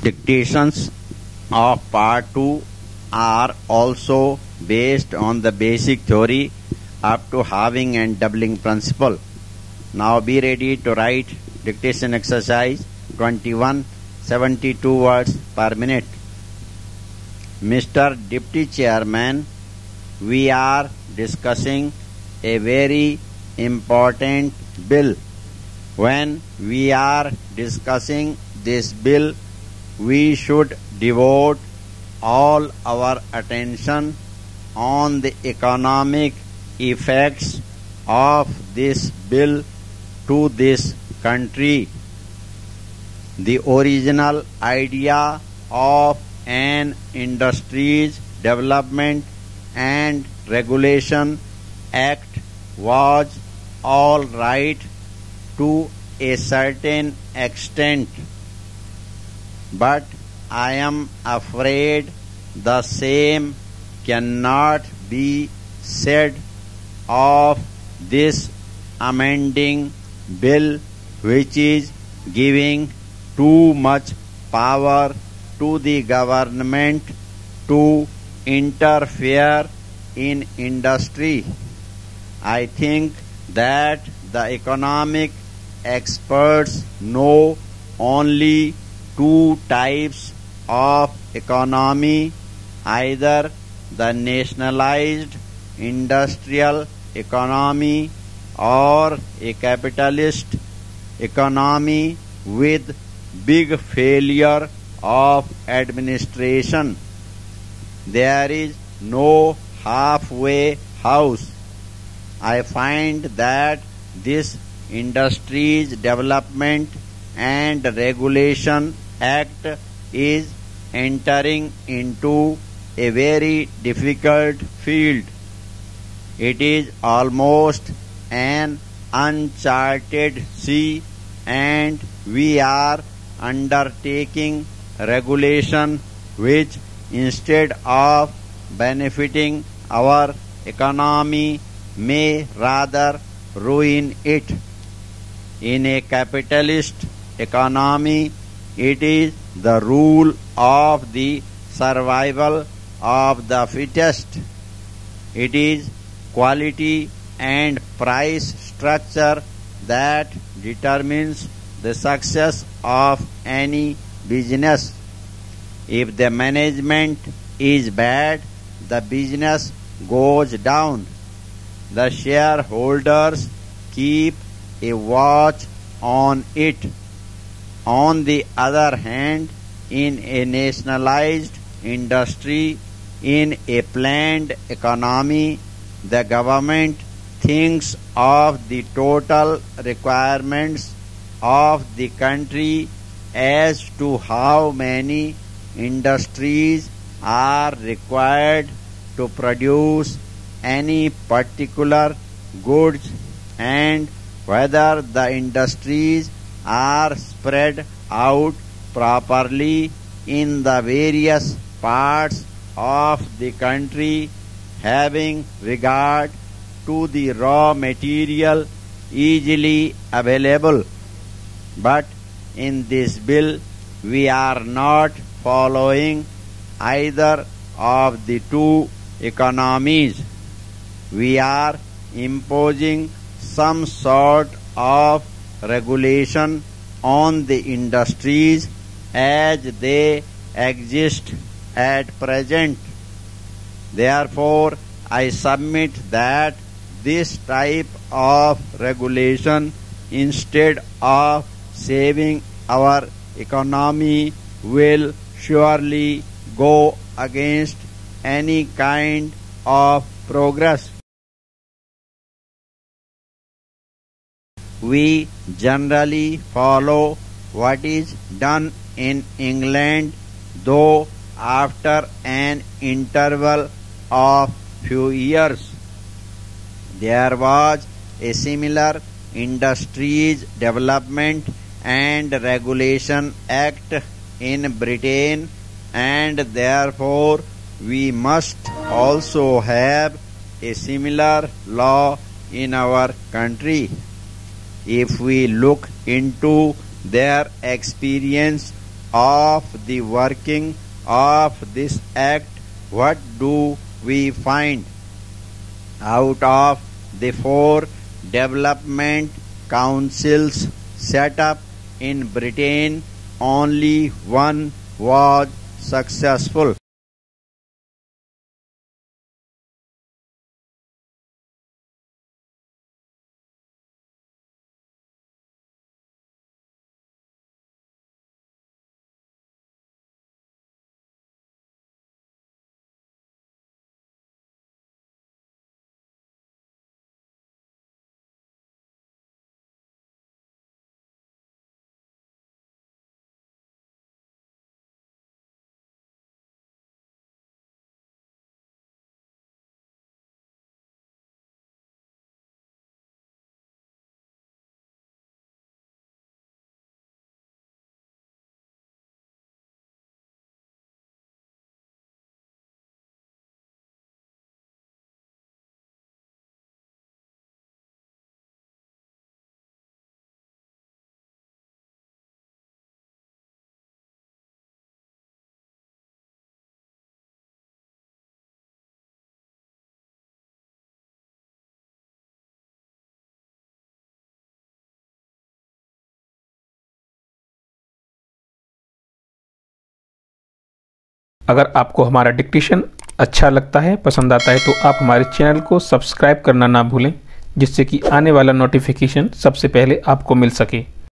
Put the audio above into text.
Dictations of Part 2 are also based on the basic theory up to halving and doubling principle. Now be ready to write dictation exercise 21, 72 words per minute. Mr. Deputy Chairman, we are discussing a very important bill. When we are discussing this bill, we should devote all our attention on the economic effects of this bill to this country. The original idea of an Industries Development and Regulation Act was all right to a certain extent, but I am afraid the same cannot be said of this amending bill, which is giving too much power to the government to interfere in industry. I think that the economic experts know only two types of economy, either the nationalized industrial economy or a capitalist economy with big failure of administration. There is no halfway house. I find that this Industries Development and Regulation Act is entering into a very difficult field. It is almost an uncharted sea, and we are undertaking regulation which, instead of benefiting our economy, may rather ruin it. In a capitalist economy, it is the rule of the survival of the fittest. It is quality and price structure that determines the success of any business. If the management is bad, the business goes down. The shareholders keep a watch on it. On the other hand, in a nationalized industry, in a planned economy, the government thinks of the total requirements of the country as to how many industries are required to produce any particular goods, and whether the industries are spread out properly in the various parts of the country, having regard to the raw material easily available. But in this bill, we are not following either of the two economies. We are imposing some sort of regulation on the industries as they exist at present. Therefore, I submit that this type of regulation, instead of saving our economy, will surely go against any kind of progress. We generally follow what is done in England, though after an interval of few years. There was a similar Industries Development and Regulation Act in Britain, and therefore we must also have a similar law in our country. If we look into their experience of the working of this act, what do we find? Out of the 4 development councils set up in Britain, only one was successful. अगर आपको हमारा dictation अच्छा लगता है, पसंद आता है, तो आप हमारे चैनल को सब्सक्राइब करना ना भूलें, जिससे कि आने वाला नोटिफिकेशन सबसे पहले आपको मिल सके।